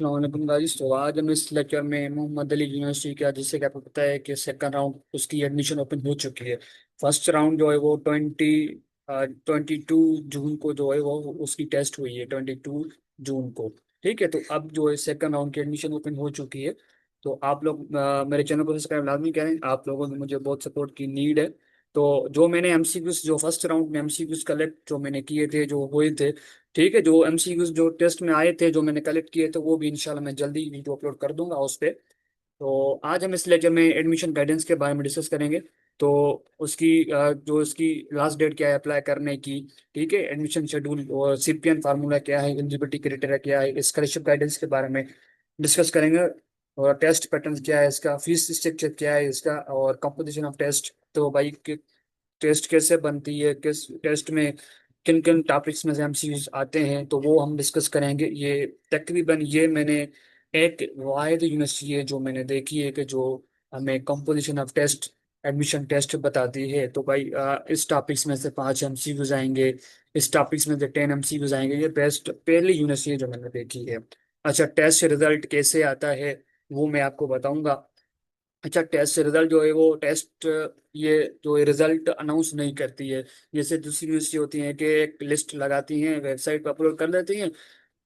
वालेकुम गाइस। तो आज हम इस लेक्चर में मोहम्मद अली यूनिवर्सिटी का, जिससे कि आपको पता है कि सेकंड राउंड उसकी एडमिशन ओपन हो चुकी है। फर्स्ट राउंड जो है वो 22 जून को जो है वो उसकी टेस्ट हुई है, 22 जून को। ठीक है, तो अब जो है सेकंड राउंड की एडमिशन ओपन हो चुकी है। तो आप लोग मेरे चैनल को सब्सक्राइब लाजमी करें। आप लोगों ने मुझे बहुत सपोर्ट की नीड है। तो जो मैंने एमसीक्यूज, जो फर्स्ट राउंड में एमसीक्यूज कलेक्ट जो मैंने किए थे, जो हुए थे, ठीक है, जो एमसीक्यूज जो टेस्ट में आए थे, जो मैंने कलेक्ट किए थे, वो भी इंशाल्लाह मैं जल्दी वीडियो अपलोड कर दूंगा उस पे। तो आज हम इस लेक्चर में एडमिशन गाइडेंस के बारे में डिस्कस करेंगे। तो उसकी जो इसकी लास्ट डेट क्या है अप्लाई करने की, ठीक है, एडमिशन शेड्यूल और सीपीएन फार्मूला क्या है, एलिजिबिलिटी क्राइटेरिया क्या है, स्कॉलरशिप गाइडेंस के बारे में डिस्कस करेंगे। और टेस्ट पैटर्न क्या है इसका, फीस स्ट्रक्चर क्या है इसका, और कंपोजिशन ऑफ टेस्ट। तो भाई टेस्ट कैसे बनती है, किस टेस्ट में किन किन टॉपिक्स में से एमसीक्यूज आते हैं, तो वो हम डिस्कस करेंगे। ये तकरीबन ये मैंने एक वाहिद यूनिवर्सिटी है जो मैंने देखी है कि जो हमें composition of test, admission test बताती है। तो भाई इस टॉपिक्स में से 5 एमसीक्यूज आएंगे, इस टॉपिक्स में से 10 एमसीक्यूज आएंगे। ये बेस्ट पहली यूनिवर्सिटी है जो मैंने देखी है। अच्छा, टेस्ट रिजल्ट कैसे आता है वो मैं आपको बताऊंगा। अच्छा, टेस्ट रिजल्ट जो है वो टेस्ट, ये जो रिजल्ट अनाउंस नहीं करती है। जैसे दूसरी यूनिवर्सिटी होती है कि एक लिस्ट लगाती हैं, वेबसाइट पर अपलोड कर देती हैं।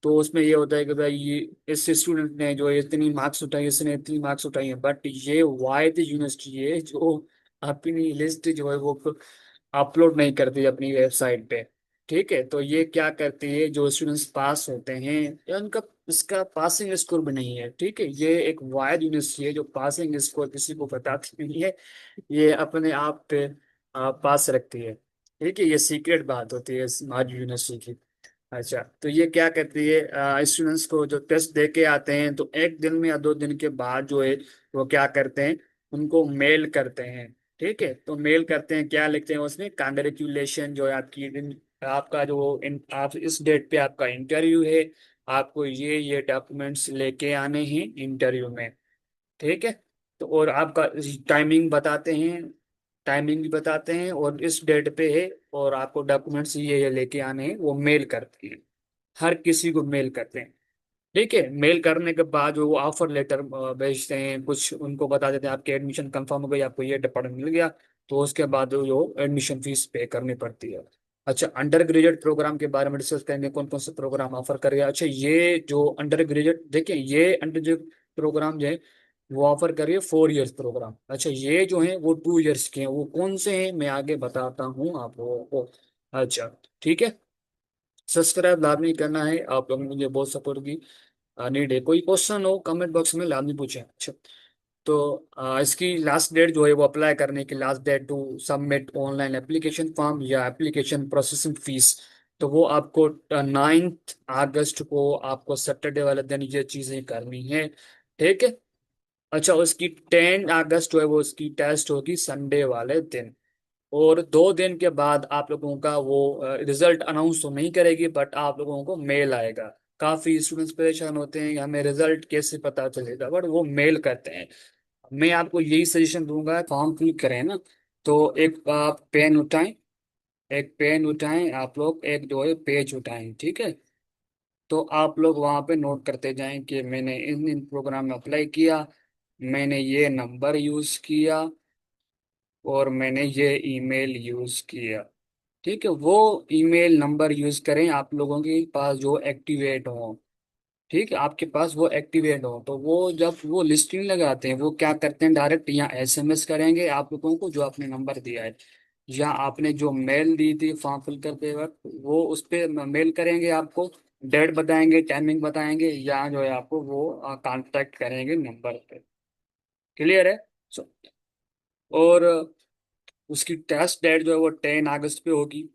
तो उसमें ये होता है कि भाई ये इस स्टूडेंट ने जो है इतनी मार्क्स उठाई, इसने इतनी मार्क्स उठाई है। बट ये वाहिद यूनिवर्सिटी है जो अपनी लिस्ट जो है वो अपलोड नहीं करती अपनी वेबसाइट पे। ठीक है, तो ये क्या करती है, जो स्टूडेंट्स पास होते हैं या उनका इसका पासिंग स्कोर भी नहीं है। ठीक है, ये एक वायद यूनिवर्सिटी है जो पासिंग स्कोर किसी को बताती नहीं है, ये अपने आप पे पास रखती है। ठीक है, ये सीक्रेट बात होती है हमारी यूनिवर्सिटी की। अच्छा, तो ये क्या करती है, स्टूडेंट्स को जो टेस्ट दे के आते हैं तो एक दिन में या 2 दिन के बाद जो है वो क्या करते हैं, उनको मेल करते हैं। ठीक है, तो मेल करते हैं, क्या लिखते हैं उसमें, कांग्रेचुलेशन जो है आपकी आपका जो आप इस डेट पे आपका इंटरव्यू है, आपको ये डॉक्यूमेंट्स लेके आने हैं इंटरव्यू में। ठीक है, तो और आपका टाइमिंग बताते हैं, टाइमिंग भी बताते हैं और इस डेट पे है, और आपको डॉक्यूमेंट्स ये लेके आने हैं, वो मेल करते हैं। हर किसी को मेल करते हैं। ठीक है, मेल करने के बाद वो ऑफर लेटर भेजते हैं, कुछ उनको बता देते हैं आपकी एडमिशन कंफर्म हो गई, आपको ये डिपार्टमेंट मिल गया। तो उसके बाद जो एडमिशन फीस पे करनी पड़ती है। अच्छा, अंडर ग्रेजुएट प्रोग्राम के बारे में डिस्कस करेंगे, कौन कौन से प्रोग्राम ऑफर करेगा। अच्छा, ये जो अंडर ग्रेजुएट, देखिए ये अंडर ग्रेजुएट प्रोग्राम जो है वो ऑफर करिए 4 इयर्स प्रोग्राम। अच्छा, ये जो है वो 2 इयर्स के हैं। वो कौन से हैं मैं आगे बताता हूँ आप लोगों को। अच्छा, ठीक है, सब्सक्राइब लाजमी करना है। आप लोगों ने मुझे बहुत सपोर्ट की नीड है। कोई क्वेश्चन हो कमेंट बॉक्स में लाजमी पूछें। अच्छा, तो इसकी लास्ट डेट जो है वो अप्लाई करने की last date to submit online application form या एप्लीकेशन प्रोसेसिंग फीस, तो वो आपको 9 अगस्त को, आपको सैटरडे वाले दिन ये चीज़ें करनी है। ठीक है। अच्छा, उसकी 10 अगस्त जो है वो उसकी टेस्ट होगी संडे वाले दिन। और 2 दिन के बाद आप लोगों का वो रिजल्ट अनाउंस तो नहीं करेगी, बट आप लोगों को मेल आएगा। काफी स्टूडेंट्स परेशान होते हैं कि हमें रिजल्ट कैसे पता चलेगा, बट वो मेल करते हैं। मैं आपको यही सजेशन दूंगा, फॉर्म फिल करें ना, तो एक आप पेन उठाएं, एक पेन उठाएं आप लोग, एक जो है पेज उठाएं। ठीक है, तो आप लोग वहां पे नोट करते जाएं कि मैंने इन इन प्रोग्राम में अप्लाई किया, मैंने ये नंबर यूज किया, और मैंने ये ईमेल यूज किया। ठीक है, वो ईमेल नंबर यूज करें आप लोगों के पास जो एक्टिवेट हो। ठीक है, आपके पास वो एक्टिवेट हो, तो वो जब वो लिस्टिंग लगाते हैं वो क्या करते हैं, डायरेक्ट या एसएमएस करेंगे आप लोगों को जो आपने नंबर दिया है, या आपने जो मेल दी थी फॉर्म फिल करते वक्त, वो उस पर मेल करेंगे आपको, डेट बताएंगे, टाइमिंग बताएंगे, या जो है आपको वो कांटेक्ट करेंगे नंबर पे। क्लियर है। So, और उसकी टेस्ट डेट जो है वो 10 अगस्त पे होगी।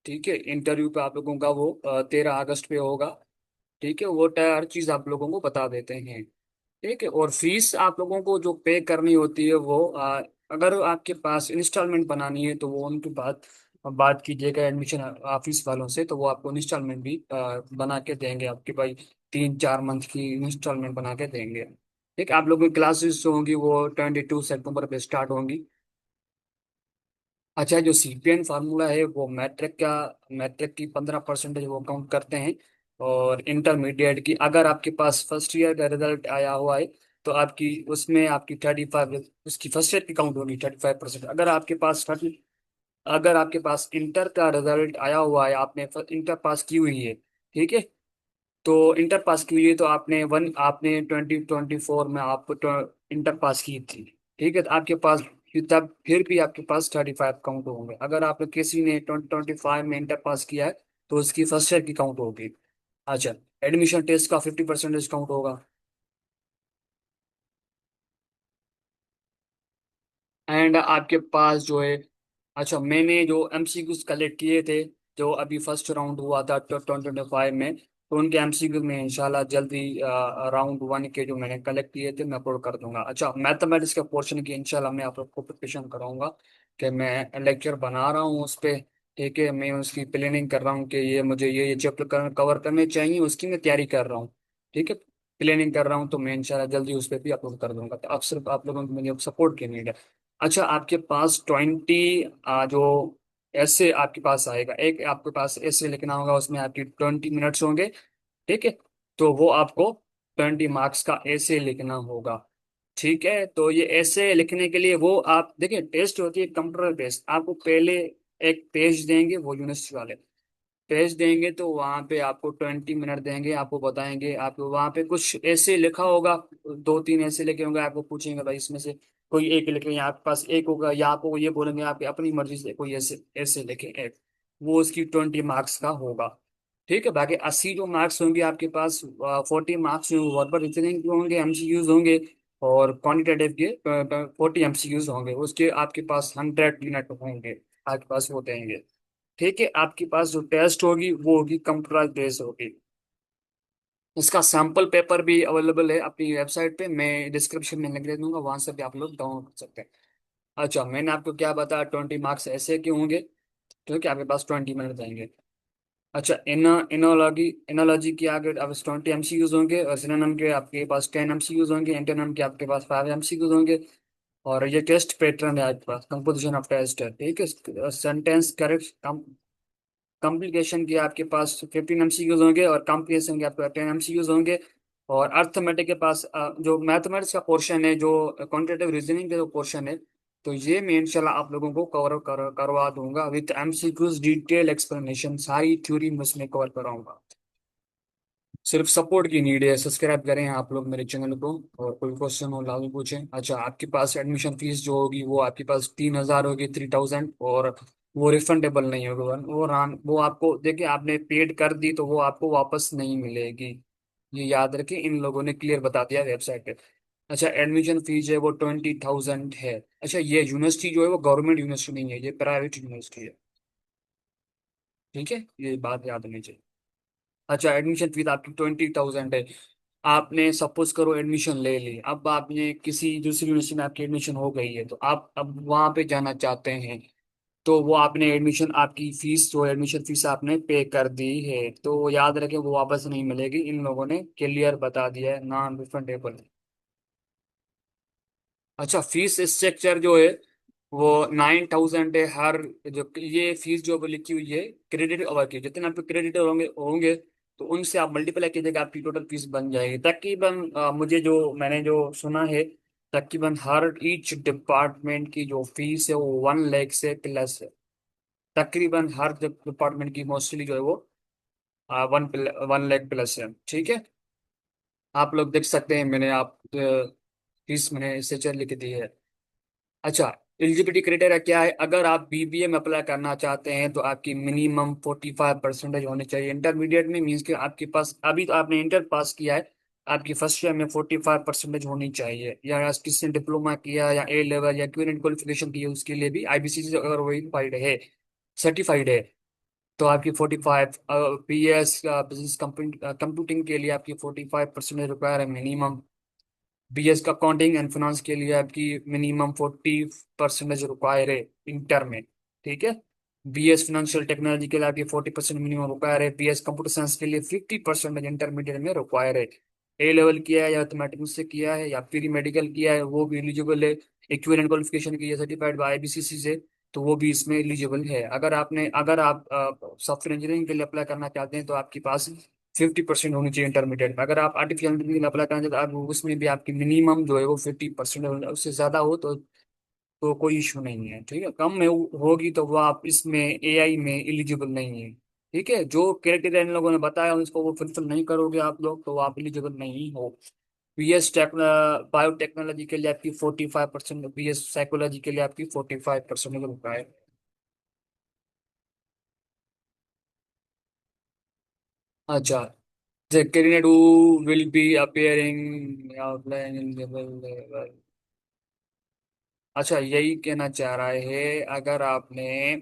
ठीक है, इंटरव्यू पे आप लोगों का वो 13 अगस्त पे होगा। ठीक है, वो हर चीज आप लोगों को बता देते हैं। ठीक है, और फीस आप लोगों को जो पे करनी होती है वो अगर आपके पास इंस्टॉलमेंट बनानी है तो वो उनके बात कीजिएगा एडमिशन ऑफिस वालों से, तो वो आपको इंस्टॉलमेंट भी बना के देंगे आपके भाई। 3-4 मंथ की इंस्टॉलमेंट बना के देंगे। ठीक है, आप लोगों की क्लासेस जो होंगी वो 22 सितंबर पे स्टार्ट होंगी। अच्छा, जो सीपीएन फार्मूला है वो मैट्रिक का, मैट्रिक की 15% वो काउंट करते हैं। और इंटरमीडिएट की अगर आपके पास फर्स्ट ईयर का रिजल्ट आया हुआ है तो आपकी उसमें आपकी 35, उसकी फर्स्ट ईयर की काउंट होगी 35%। अगर आपके पास इंटर का रिजल्ट आया हुआ है, आपने इंटर पास की हुई है, ठीक है, तो इंटर पास की हुई है तो आपने 2024 में आप इंटर पास की थी, ठीक है, तो आपके पास तब फिर भी आपके पास 35 काउंट होंगे। अगर आपने किसी ने 2025 में इंटर पास किया है तो उसकी फर्स्ट ईयर की काउंट होगी। अच्छा, एडमिशन टेस्ट का 50% काउंट होगा। एंड आपके पास जो है, अच्छा, मैंने जो एमसीक्यूज कलेक्ट किए थे जो अभी फर्स्ट राउंड हुआ था 2025 में, तो उनके एमसीक्यू में इंशाल्लाह जल्दी राउंड वन के जो मैंने कलेक्ट किए थे मैं अपलोड कर दूंगा। अच्छा, मैथमेटिक्स के पोर्शन की इंशाल्लाह मैं आप लोग को प्रिपरेशन कराऊंगा कि मैं लेक्चर बना रहा हूँ उस पर, ठीक है, मैं उसकी प्लानिंग कर रहा हूँ कि ये मुझे ये चैप्टर कवर करने चाहिए, उसकी मैं तैयारी कर रहा हूँ, ठीक है, प्लानिंग कर रहा हूँ, तो मैं इंशाल्लाह जल्दी उस पर भी अपलोड कर दूंगा। तो आप सिर्फ आप लोगों को मुझे सपोर्ट की नीड है। अच्छा, आपके पास 20 जो ऐसे आपके पास आएगा, एक आपके पास ऐसे लिखना होगा, उसमें आपकी 20 मिनट्स होंगे, ठीक है, तो वो आपको 20 मार्क्स का ऐसे लिखना होगा, ठीक है। तो ये ऐसे लिखने के लिए वो आप देखिए, टेस्ट होती है कंप्यूटर बेस्ड, आपको पहले एक पेज देंगे वो यूनिवर्सिटी वाले, पेज देंगे तो वहां पे आपको 20 मिनट देंगे, आपको बताएंगे, आपको वहां पे कुछ ऐसे लिखा होगा, दो तीन ऐसे लिखे होंगे, आपको पूछेंगे भाई इसमें से कोई एक लिखे, या आपके पास एक होगा, या आपको ये बोलेंगे आपकी अपनी मर्जी से कोई ऐसे ऐसे लिखे एक, वो उसकी 20 मार्क्स का होगा, ठीक है। बाकी 80 जो मार्क्स होंगे आपके पास, 40 मार्क्स जो वर्बल रीजनिंग के होंगे, एमसीक्यूज होंगे, और क्वान्टिटेटिव के 40 एमसीक्यूज होंगे, उसके आपके पास 100 मिनट होंगे, आपके पास वो देंगे, ठीक है। आपके पास जो टेस्ट होगी वो होगी कंप्यूटराइज बेस्ड होगी। इसका सैंपल पेपर भी अवेलेबल है अपनी वेबसाइट पे, मैं डिस्क्रिप्शन में लिंक दे दूंगा, वहां से भी आप लोग डाउनलोड कर सकते हैं। अच्छा, मैंने आपको क्या बताया, 20 मार्क्स ऐसे क्यों होंगे, क्योंकि आपके पास 20 मिनट जाएंगे। अच्छा, इनोलॉजी की आगे अब 20 एमसीक्यूज होंगे, और सिनोनिम के आपके पास 10 एमसीक्यूज होंगे, एंटोनिम के आपके पास 5 एमसीक्यूज होंगे। और ये टेस्ट पैटर्न है आपके पास, कंपोजिशन ऑफ टेस्ट है, ठीक है। सेंटेंस करेक्ट कॉम्प्लिकेशन के आपके पास 15 एमसीक्यूज होंगे, और कॉम्प्लिकेशन के आपके 10 एमसीक्यूज होंगे। और अर्थमेटिक के पास जो मैथमेटिक्स का पोर्शन है, जो क्वांटिटेटिव रीजनिंग का जो पोर्शन है, तो ये मैं इंशाल्लाह आप लोगों को करवा दूंगा विद एमसीक्यूज, डिटेल एक्सप्लेनेशन, सारी थ्योरी मैं उसमें कवर कराऊंगा। सिर्फ सपोर्ट की नीड है, सब्सक्राइब करें आप लोग मेरे चैनल को, और कोई क्वेश्चन हो लाजमी पूछें। अच्छा, आपके पास एडमिशन फीस जो होगी वो आपके पास 3,000 होगी, 3,000, और वो रिफंडेबल नहीं होगा, वो आपको देखिए, आपने पेड कर दी तो वो आपको वापस नहीं मिलेगी, ये याद रखें, इन लोगों ने क्लियर बता दिया वेबसाइट पे। अच्छा, एडमिशन फीस है वो 20,000 है। अच्छा, ये यूनिवर्सिटी जो है वो गवर्नमेंट यूनिवर्सिटी नहीं है, ये प्राइवेट यूनिवर्सिटी है, ठीक है, ये बात याद होनी चाहिए। अच्छा, एडमिशन फीस आपकी 20,000 है। आपने सपोज करो एडमिशन ले ली, अब आपने किसी दूसरी यूनिवर्सिटी में आपकी एडमिशन हो गई है, तो आप अब वहां पे जाना चाहते हैं, तो वो आपने एडमिशन आपकी फीस जो एडमिशन फीस आपने पे कर दी है, तो याद रखें वो वापस नहीं मिलेगी, इन लोगों ने क्लियर बता दिया है, नॉन रिफंडेबल। अच्छा, फीस स्ट्रक्चर जो है वो 9,000 है हर, जो ये फीस जो अभी लिखी हुई है क्रेडिट आवर की, जितने आपके क्रेडिट होंगे होंगे तो उनसे आप मल्टीप्लाई कीजिएगा, आपकी टोटल फीस बन जाएगी तकरीबन, मुझे जो मैंने जो सुना है, तकरीबन हर ईच डिपार्टमेंट की जो फीस है वो 1 लाख से प्लस है, तकरीबन हर डिपार्टमेंट की मोस्टली जो है वो 1 लाख प्लस है, ठीक है। आप लोग देख सकते हैं, मैंने आप फीस मैंने स्ट्रक्चर लिख दी है। अच्छा, एलिजिबिलिटी क्राइटेरिया क्या है, अगर आप बीबीए में अप्लाई करना चाहते हैं तो आपकी मिनिमम 45% होनी चाहिए इंटरमीडिएट में, मीन्स कि आपके पास अभी तो आपने इंटर पास किया है, आपकी फर्स्ट ईयर में 45% होनी चाहिए, या किसी ने डिप्लोमा किया या ए लेवल या इक्विवेलेंट क्वालिफिकेशन की है उसके लिए भी आईबीसीसी से अगर वेरीफाइड है, सर्टिफाइड है, तो आपकी 45, बीएस बिजनेस कंप्यूटिंग के लिए आपकी 45% रिक्वायर है मिनिमम, बीएस का अकाउंटिंग एंड फाइनेंस के लिए आपकी मिनिमम 40% रिक्वायर है इंटर में, ठीक है। बीएस फाइनेंशियल टेक्नोलॉजी के लिए आपकी 40% मिनिमम रिक्वायर है, बीएस कंप्यूटर साइंस के लिए 50% इंटरमीडिएट में रिक्वायर है। ए लेवल किया है या मैथमेटिक्स से किया है या प्री मेडिकल किया है वो भी एलिजिबल है, इक्विवेलेंट क्वालिफिकेशन की है सर्टिफाइड बाय आईबीसीसी से, तो वो भी इसमें एलिजिबल है। अगर आप सॉफ्टवेयर इंजीनियरिंग के लिए अप्लाई करना चाहते हैं तो आपके पास 50% होनी चाहिए इंटरमीडिएट में। अगर आप आर्टिफिशियल इंटेलिजेंस अप्लाई करना चाहते हो, आप उसमें भी आपकी मिनिमम जो है वो 50%, उससे ज़्यादा हो तो कोई इशू नहीं है। ठीक है, कम में होगी तो वो आप इसमें एआई में एलिजिबल नहीं है। ठीक है, जो क्राइटेरिया इन लोगों ने बताया उसको वो फुलफिल नहीं करोगे आप लोग तो आप एलिजिबल नहीं हो। बीएस टेक बायोटेक्नोलॉजी के लिए आपकी 45%, बीएस साइकोलॉजी के लिए आपकी 45% रुका है। अच्छा, the candidate who will be appearing outline in level। अच्छा, यही कहना चाह रहा है अगर आपने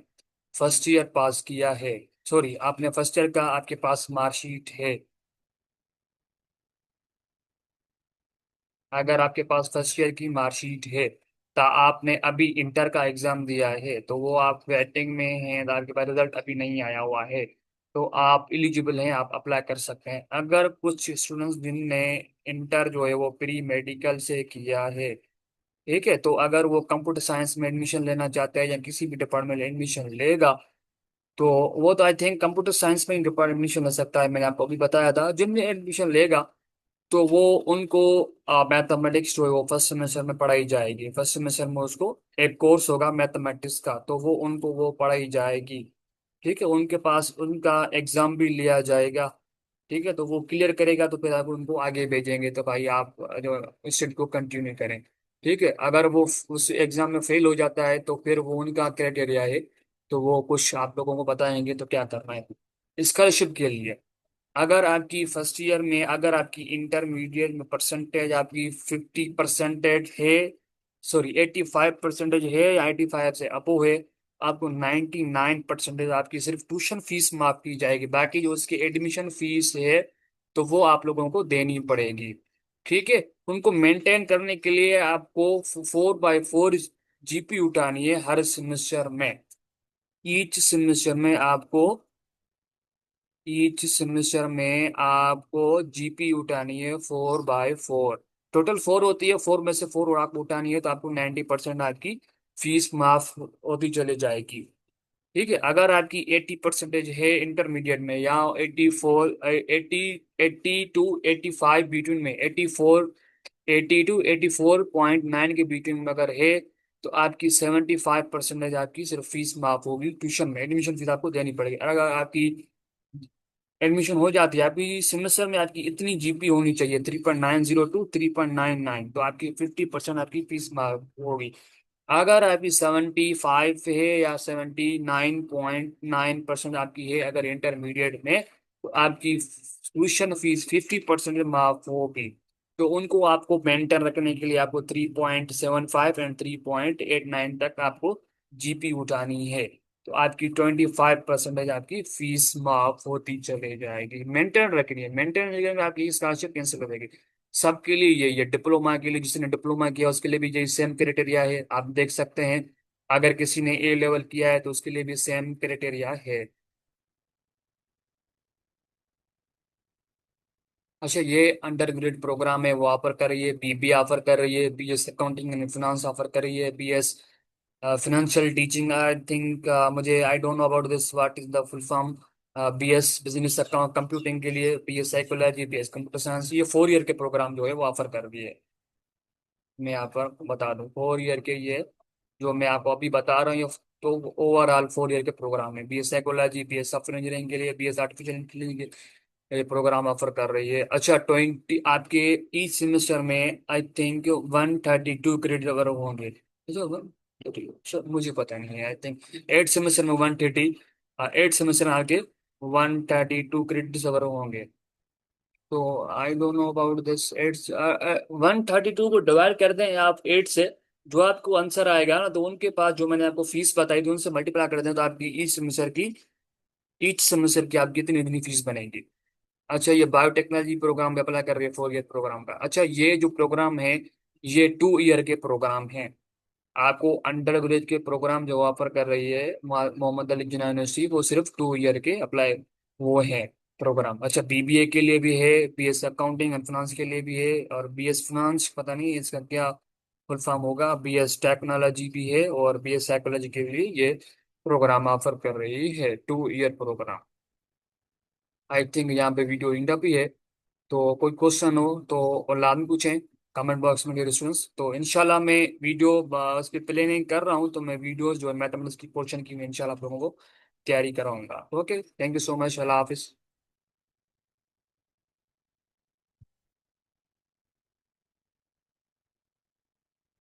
फर्स्ट ईयर पास किया है, सॉरी आपने फर्स्ट ईयर का आपके पास मार्कशीट है, अगर आपके पास फर्स्ट ईयर की मार्कशीट है तो आपने अभी इंटर का एग्जाम दिया है तो वो आप वेटिंग में हैं, तो आपके पास रिजल्ट अभी नहीं आया हुआ है, तो आप एलिजिबल हैं, आप अप्लाई कर सकते हैं। अगर कुछ स्टूडेंट्स जिनने इंटर जो है वो प्री मेडिकल से किया है, ठीक है, तो अगर वो कंप्यूटर साइंस में एडमिशन लेना चाहते हैं या किसी भी डिपार्टमेंट में एडमिशन लेगा तो वो तो आई थिंक कंप्यूटर साइंस में डिपार्टमेंट एडमिशन ले सकता है। मैंने आपको अभी बताया था, जिनमें एडमिशन लेगा तो वो उनको मैथमेटिक्स जो है वो फर्स्ट सेमेस्टर में पढ़ाई जाएगी। फर्स्ट सेमेस्टर में उसको एक कोर्स होगा मैथमेटिक्स का, तो वो उनको वो पढ़ाई जाएगी। ठीक है, उनके पास उनका एग्जाम भी लिया जाएगा। ठीक है, तो वो क्लियर करेगा तो फिर आप उनको आगे भेजेंगे तो भाई आप जो स्टडी को कंटिन्यू करें। ठीक है, अगर वो उस एग्जाम में फेल हो जाता है तो फिर वो उनका क्राइटेरिया है, तो वो कुछ आप लोगों को बताएंगे तो क्या करना है। स्कॉलरशिप के लिए, अगर आपकी फर्स्ट ईयर में अगर आपकी इंटरमीडिएट में परसेंटेज आपकी 50% है, सॉरी 85% है या 85 से अबो है, आपको 99% आपकी सिर्फ ट्यूशन फीस माफ की जाएगी, बाकी जो उसकी एडमिशन फीस है तो वो आप लोगों को देनी पड़ेगी। ठीक है, उनको मेंटेन करने के लिए आपको 4/4 जीपी उठानी है हर सेमेस्टर में। ईच सेमेस्टर में आपको ईच सेमेस्टर में आपको जीपी उठानी है 4/4। टोटल 4 होती है, 4 में से 4 और आपको उठानी है तो आपको 90% आपकी फीस माफ होती चले जाएगी। ठीक है, अगर आपकी 80% है इंटरमीडिएट में या 84 80 टू 85 बिटवीन में, 80 टू 84.9 के बिटवीन में अगर है तो आपकी 75% आपकी सिर्फ फीस माफ होगी। ट्यूशन में एडमिशन फीस आपको देनी पड़ेगी। अगर आपकी एडमिशन हो जाती है, आपकी सेमेस्टर में आपकी इतनी जीपी होनी चाहिए 3.90 टू 3.99, तो आपकी 50% आपकी फीस माफ होगी। अगर आपकी 75 है या 79.9% आपकी है अगर इंटरमीडिएट में, तो आपकी ट्यूशन फीस 50% माफ होगी। तो उनको आपको मेंटेन रखने के लिए आपको 3.75 एंड 3.89 तक आपको जीपी उठानी है, तो आपकी 25% आपकी फीस माफ होती चले जाएगी। मेंटेन रखनी है, मेंटेन रखने में आपकी स्कॉलरशिप कैंसिल हो जाएगी। सबके लिए ये डिप्लोमा के लिए, जिसने डिप्लोमा किया उसके लिए भी यही सेम क्राइटेरिया है, आप देख सकते हैं। अगर किसी ने ए लेवल किया है तो उसके लिए भी सेम क्राइटेरिया है। अच्छा, ये अंडर ग्रेड प्रोग्राम है, वो ऑफर कर रही है, बीबी ऑफर कर रही है, BS accounting and finance offer कर रही है, BS financial teaching I think, मुझे I don't know about this what is the full form. BS business account computing के लिए, BS psychology, BS computer science, ये 4 ईयर के प्रोग्राम जो है वो ऑफर कर रही है। मैं यहाँ पर बता दूं 4 ईयर के ये जो मैं आपको अभी बता रहा हूँ ये, तो ओवरऑल 4 ईयर के प्रोग्राम है। BS psychology, BS software engineering के लिए, बीएस आर्टिफिशियल इंटेलिजेंस के ये प्रोग्राम ऑफर कर रही है। अच्छा, 20 आपके ईच सेमेस्टर में आई थिंक 132 क्रेडिट अगर होंगे। अच्छा, अच्छा, मुझे पता नहीं है, आई थिंक 8 सेमेस्टर में 130, 8 सेमेस्टर में आके 132 क्रेडिट अगर होंगे। तो आई don't know about this eight. 132 को डिवाइड कर दें आप 8 से, जो आपको आंसर आएगा ना, तो उनके पास जो मैंने आपको फीस बताई थी उनसे मल्टीप्लाई कर दें तो आपकी ईच सेमेस्टर की आपकी इतनी इतनी फीस बनेगी। अच्छा, ये बायोटेक्नोलॉजी प्रोग्राम में अप्लाई कर रही है 4 ईयर प्रोग्राम का। अच्छा, ये जो प्रोग्राम है ये 2 ईयर के प्रोग्राम है। आपको अंडर ग्रेजुएट के प्रोग्राम जो ऑफर कर रही है मोहम्मद अली जिन्ना यूनिवर्सिटी, वो सिर्फ 2 ईयर के अप्लाई वो है प्रोग्राम। अच्छा, बीबीए के लिए भी है, बीएस अकाउंटिंग एंड फाइनेंस के लिए भी है, और बीएस फाइनेंस पता नहीं इसका क्या फुल फॉर्म होगा, बीएस टेक्नोलॉजी भी है, और बीएस साइकोलॉजी के लिए ये प्रोग्राम ऑफर कर रही है 2 ईयर प्रोग्राम। आई थिंक यहाँ पे वीडियो इंडा भी है। तो कोई क्वेश्चन हो तो और लाजमी पूछें कमेंट बॉक्स में डियर स्टूडेंट्स। तो इंशाल्लाह मैं वीडियो उस पर प्लानिंग कर रहा हूँ, तो मैं वीडियोस जो है मैथमेटिक्स की पोर्शन की मैं इंशाल्लाह आप लोगों को तैयारी कराऊंगा। Okay, thank you so much, Allah हाफिज़।